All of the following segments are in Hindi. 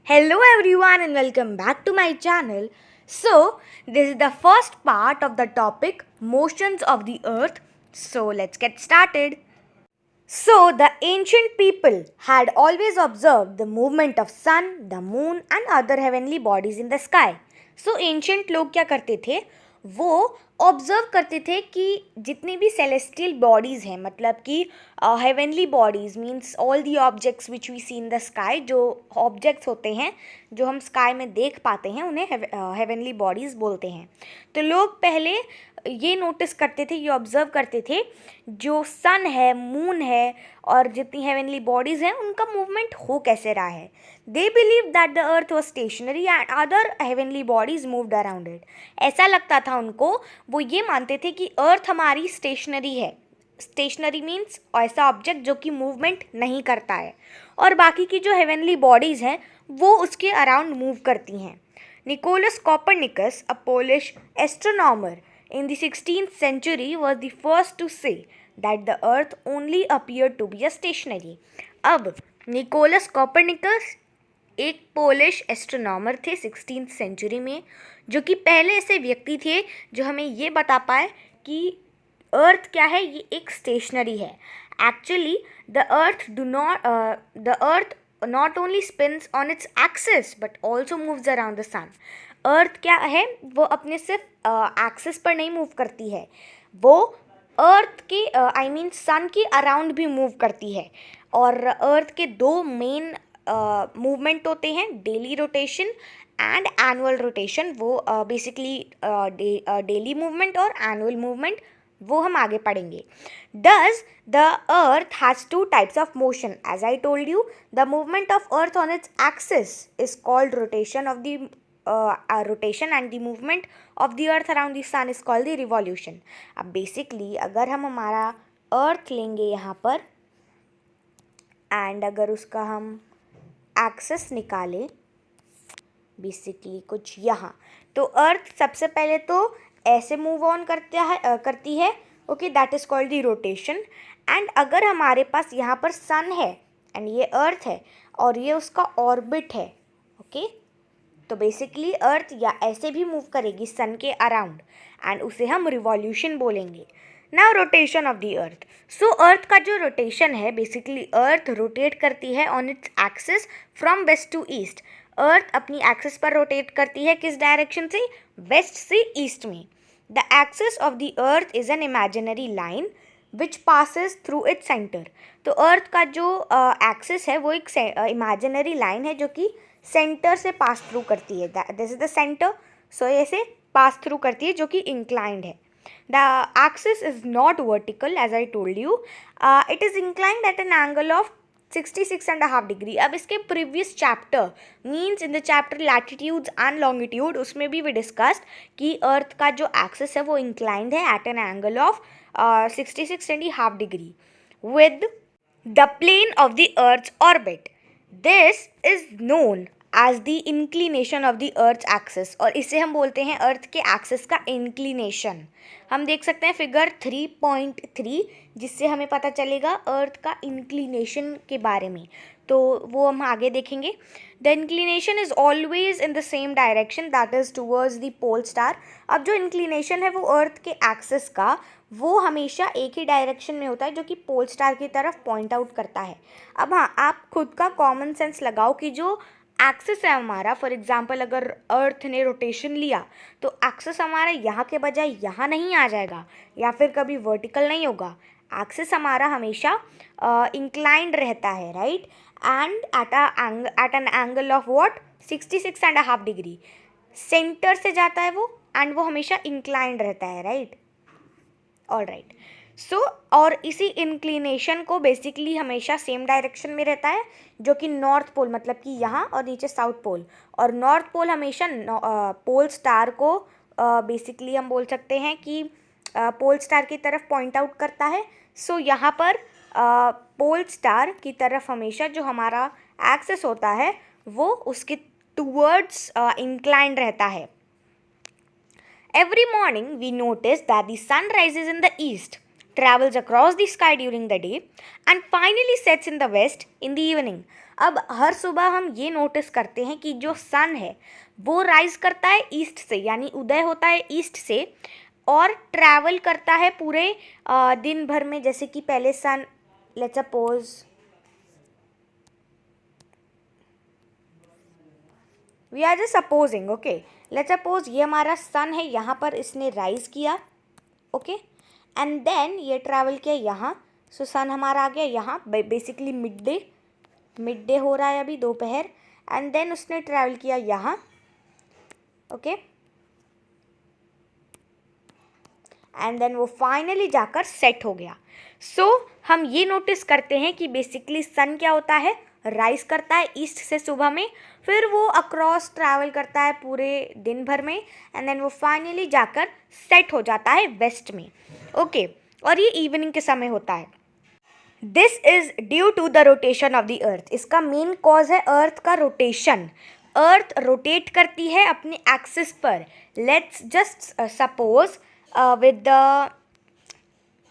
Hello everyone and welcome back to my channel. So, this is the first part of the topic motions of the earth. So, let's get started. So, the ancient people had always observed the movement of sun, the moon and other heavenly bodies in the sky. So, ancient लोग क्या करते थे? वो ऑब्जर्व करते थे कि जितनी भी सेलेस्टियल बॉडीज़ हैं, मतलब कि heavenly bodies means all the objects which we see in the sky, जो ऑब्जेक्ट्स होते हैं जो हम स्काई में देख पाते हैं उन्हें हेवनली बॉडीज़ बोलते हैं. तो लोग पहले ये नोटिस करते थे, ये ऑब्जर्व करते थे, जो सन है, मून है और जितनी हेवनली बॉडीज़ हैं उनका मूवमेंट हो कैसे रहा है. They believe that the earth was stationary and other heavenly bodies moved around it. ऐसा लगता था उनको, वो ये मानते थे कि अर्थ हमारी स्टेशनरी है. स्टेशनरी मीन्स ऐसा ऑब्जेक्ट जो कि मूवमेंट नहीं करता है, और बाकी की जो हेवनली बॉडीज़ हैं वो उसके अराउंड मूव करती हैं. Nicolaus Copernicus, a Polish astronomer in the 16th century, was the first to say that the earth only appeared to be a stationary. अब निकोलस कॉपरनिकस एक पोलिश एस्ट्रोनॉमर थे 16th सेंचुरी में, जो कि पहले ऐसे व्यक्ति थे जो हमें ये बता पाए कि अर्थ क्या है, ये एक स्टेशनरी है. Actually the earth not only spins on its axis but also moves around the sun. अर्थ क्या है, वो अपने सिर्फ एक्सिस पर नहीं मूव करती है, वो अर्थ के आई मीन सन के अराउंड भी मूव करती है. और अर्थ के दो मेन मूवमेंट होते हैं, daily rotation and annual rotation. वो बेसिकली डेली मूवमेंट और एनुअल मूवमेंट वो हम आगे पढ़ेंगे. Thus, the earth has two types of motion. As I told you, the movement of earth on its axis is called rotation of the rotation, and the movement of the earth around the sun is called the revolution. अब basically अगर हम हमारा earth लेंगे यहाँ पर and अगर उसका हम axis निकालें बेसिकली कुछ यहाँ, तो अर्थ सबसे पहले तो ऐसे मूव ऑन करती है. Okay, that is called the rotation. And अगर हमारे पास यहाँ पर सन है एंड ये अर्थ है और ये उसका ऑर्बिट है, ओके, तो बेसिकली अर्थ या ऐसे भी मूव करेगी सन के अराउंड एंड उसे हम रिवॉल्यूशन बोलेंगे. Now rotation of the earth. So earth का जो रोटेशन है, बेसिकली अर्थ रोटेट करती है on its axis from west to east. Earth अपनी एक्सिस पर रोटेट करती है किस डायरेक्शन से, वेस्ट से ईस्ट में. The axis of the earth is an imaginary line which passes through its centre. तो अर्थ का जो एक्सिस है वो एक इमेजिनरी लाइन है जो कि सेंटर से पास थ्रू करती है. This is the centre. So ऐसे पास थ्रू करती है जो कि इंक्लाइंड है. The axis is not vertical as I told you. It is inclined at an angle of 66.5 degree. अब इसके previous chapter means in the chapter latitudes and longitude, उसमें भी डिस्कस्ड कि अर्थ का जो एक्सिस है वो इंक्लाइंड है at an angle of 66.5 degree with the plane of the earth's orbit. This is known as the inclination of the earth's axis, और इसे हम बोलते हैं अर्थ के एक्सिस का इंक्लिनेशन. हम देख सकते हैं फिगर 3.3, जिससे हमें पता चलेगा अर्थ का इंक्लिनेशन के बारे में, तो वो हम आगे देखेंगे. The inclination is always in the same direction, that is towards the pole star. अब जो इंक्लिनेशन है वो अर्थ के एक्सिस का, वो हमेशा एक ही डायरेक्शन में होता है जो कि पोल स्टार की तरफ पॉइंट आउट करता है. अब हाँ, आप खुद का कॉमन सेंस लगाओ कि जो एक्सिस है हमारा, फॉर एग्जांपल अगर अर्थ ने रोटेशन लिया तो एक्सिस हमारा यहाँ के बजाय यहाँ नहीं आ जाएगा या फिर कभी वर्टिकल नहीं होगा. एक्सिस हमारा हमेशा इंक्लाइंड रहता है, right, and at an angle of what 66.5 degree. Centre से जाता है वो एंड वो हमेशा इंक्लाइंड रहता है, राइट. All right. सो और इसी इंक्लिनेशन को बेसिकली हमेशा सेम डायरेक्शन में रहता है जो कि नॉर्थ पोल, मतलब कि यहाँ और नीचे साउथ पोल. और नॉर्थ पोल हमेशा पोल स्टार को बेसिकली हम बोल सकते हैं कि पोल स्टार की तरफ पॉइंट आउट करता है. सो यहाँ पर पोल स्टार की तरफ हमेशा जो हमारा एक्सिस होता है वो उसके टूवर्ड्स इंक्लाइंड रहता है. Every morning we notice that the sun rises in the east, travels across the sky during the day and finally sets in the west in the evening. अब हर सुबह हम ये नोटिस करते हैं कि जो सन है वो राइज करता है ईस्ट से, यानी उदय होता है ईस्ट से और ट्रैवल करता है पूरे दिन भर में। जैसे कि पहले sun, let's suppose we are just supposing, okay, let's suppose ये हमारा सन है, यहाँ पर इसने राइज किया, ओके, एंड देन ये ट्रैवल किया यहाँ, सो सन हमारा आ गया यहाँ, बेसिकली मिड डे हो रहा है अभी, दोपहर, एंड देन उसने ट्रैवल किया यहाँ, ओके, एंड देन वो फाइनली जाकर सेट हो गया। सो हम ये नोटिस करते हैं कि बेसिकली सन क्या होता है, राइज करता है ईस्ट से सुबह में, फिर वो अक्रॉस ट्रैवल करता है पूरे दिन भर में, एंड देन वो फाइनली जाकर सेट हो जाता है वेस्ट में, ओके, और ये इवनिंग के समय होता है। This is due to the rotation of the earth. इसका मेन कॉज है अर्थ का रोटेशन। अर्थ रोटेट करती है अपने एक्सिस पर। Let's just suppose with the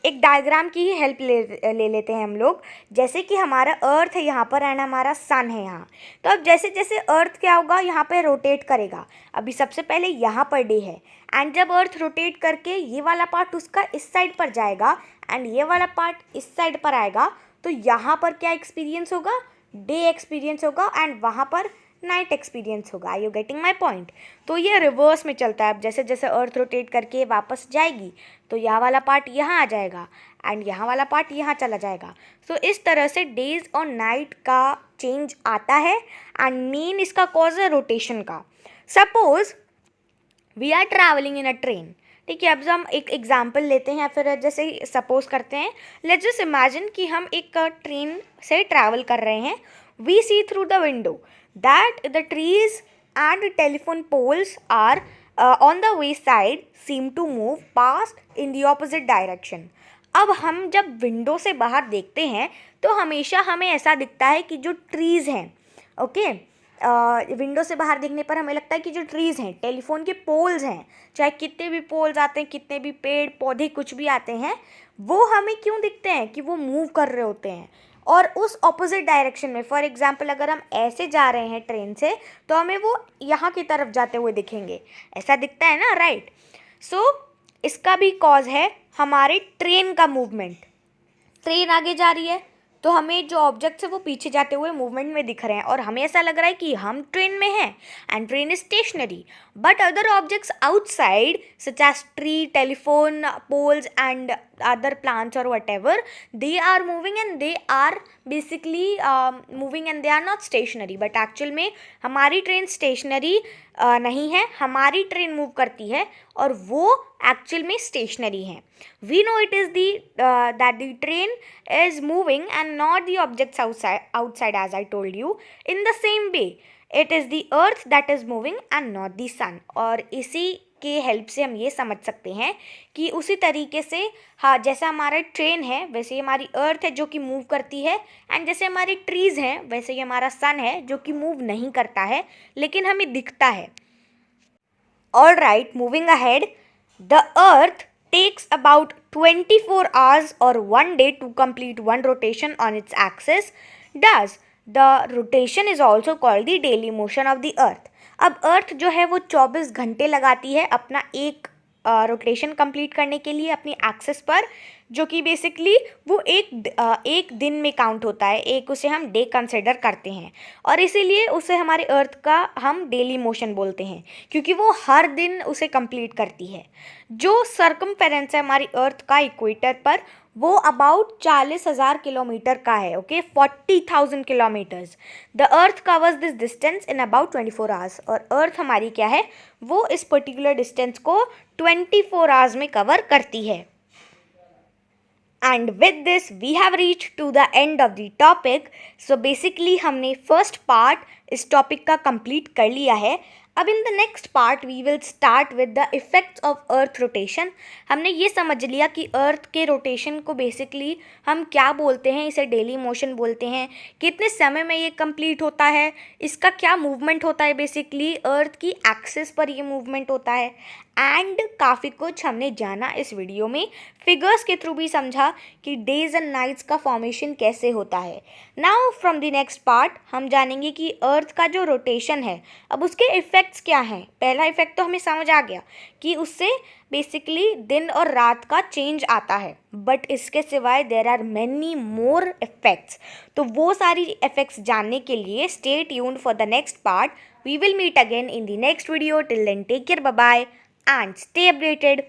एक डायग्राम की ही हेल्प ले लेते हैं हम लोग। जैसे कि हमारा अर्थ है यहाँ पर एंड हमारा सन है यहाँ, तो अब जैसे जैसे अर्थ क्या होगा यहाँ पे रोटेट करेगा। अभी सबसे पहले यहाँ पर डे है एंड जब अर्थ रोटेट करके ये वाला पार्ट उसका इस साइड पर जाएगा एंड ये वाला पार्ट इस साइड पर आएगा, तो यहाँ पर क्या एक्सपीरियंस होगा, डे एक्सपीरियंस होगा एंड वहाँ पर नाइट एक्सपीरियंस होगा। Are you getting my point? तो ये रिवर्स में चलता है। अब जैसे जैसे अर्थ रोटेट करके वापस जाएगी तो यह वाला पार्ट यहाँ आ जाएगा एंड यहाँ वाला पार्ट यहाँ चला जाएगा। सो इस तरह से डेज और नाइट का चेंज आता है एंड मेन इसका कॉज है रोटेशन का। Suppose we are travelling in a train, ठीक है। अब हम एक एग्जाम्पल लेते हैं या फिर जैसे सपोज करते हैं, लेट्स जस्ट इमेजिन कि हम एक ट्रेन से ट्रैवल कर रहे हैं। We see through the window that the trees and telephone poles are on the way side seem to move past in the opposite direction। अब हम जब विंडो से बाहर देखते हैं तो हमेशा हमें ऐसा दिखता है कि जो ट्रीज़ हैं, ओके, विंडो से बाहर देखने पर हमें लगता है कि जो ट्रीज़ हैं, टेलीफोन के पोल्स हैं, चाहे कितने भी पोल्स आते हैं, कितने भी पेड़ पौधे कुछ भी आते हैं, वो हमें क्यों दिखते हैं कि वो मूव कर रहे होते हैं और उस ऑपोजिट डायरेक्शन में। फॉर एग्जांपल अगर हम ऐसे जा रहे हैं ट्रेन से तो हमें वो यहाँ की तरफ जाते हुए दिखेंगे, ऐसा दिखता है ना, राइट। सो इसका भी कॉज है हमारे ट्रेन का मूवमेंट। ट्रेन आगे जा रही है तो हमें जो ऑब्जेक्ट्स है वो पीछे जाते हुए मूवमेंट में दिख रहे हैं और हमें ऐसा लग रहा है कि हम ट्रेन में हैं and train is stationary, but other objects outside such as tree, telephone poles and other plants or whatever, they are moving and they are basically moving and they are not stationary। but actual में हमारी ट्रेन स्टेशनरी नहीं है, हमारी ट्रेन मूव करती है और वो एक्चुअल में स्टेशनरी है। we know it is the that the train is moving and not the objects outside as I told you। in the same way it is the earth that is moving and not the sun। और इसी के हेल्प से हम ये समझ सकते हैं कि उसी तरीके से, हाँ, जैसा हमारा ट्रेन है वैसे ही हमारी अर्थ है जो कि मूव करती है एंड जैसे हमारी ट्रीज़ हैं वैसे ही हमारा सन है जो कि मूव नहीं करता है लेकिन हमें दिखता है। All right, moving ahead, the earth takes about 24 hours और 1 day to complete one rotation on its axis। Thus the rotation is also called the daily motion of the earth। अब अर्थ जो है वो 24 घंटे लगाती है अपना एक रोटेशन कंप्लीट करने के लिए अपनी एक्सिस पर, जो कि बेसिकली वो एक दिन में काउंट होता है, एक उसे हम डे कंसिडर करते हैं और इसीलिए उसे हमारे अर्थ का हम डेली मोशन बोलते हैं क्योंकि वो हर दिन उसे कंप्लीट करती है। जो सर्कमफेरेंस है हमारी अर्थ का इक्वेटर पर वो अबाउट 40,000 किलोमीटर का है, okay, 40,000 kilometres. The earth covers this distance in about 24 hours और अर्थ हमारी क्या है, वो इस पर्टिकुलर डिस्टेंस को 24 hours में कवर करती है। And with this we have reach to the end of the topic. So basically हमने फर्स्ट पार्ट इस टॉपिक का कंप्लीट कर लिया है। अब in the next part we will start with the effects of earth rotation. हमने ये समझ लिया कि अर्थ के रोटेशन को बेसिकली हम क्या बोलते हैं, इसे डेली मोशन बोलते हैं, कितने समय में ये कंप्लीट होता है, इसका क्या मूवमेंट होता है, बेसिकली अर्थ की एक्सिस पर ये मूवमेंट होता है एंड काफ़ी कुछ हमने जाना इस वीडियो में, फिगर्स के थ्रू भी समझा कि डेज एंड नाइट्स का फॉर्मेशन कैसे होता है। Now from the next part हम जानेंगे कि अर्थ का जो रोटेशन है अब उसके इफ़ेक्ट्स क्या हैं। पहला इफ़ेक्ट तो हमें समझ आ गया कि उससे बेसिकली दिन और रात का चेंज आता है, बट इसके सिवाय there are many more effects. तो वो सारी इफ़ेक्ट्स जानने के लिए stay tuned for the next part. We will meet again in the next video. Till then, take care, bye bye, and stay updated.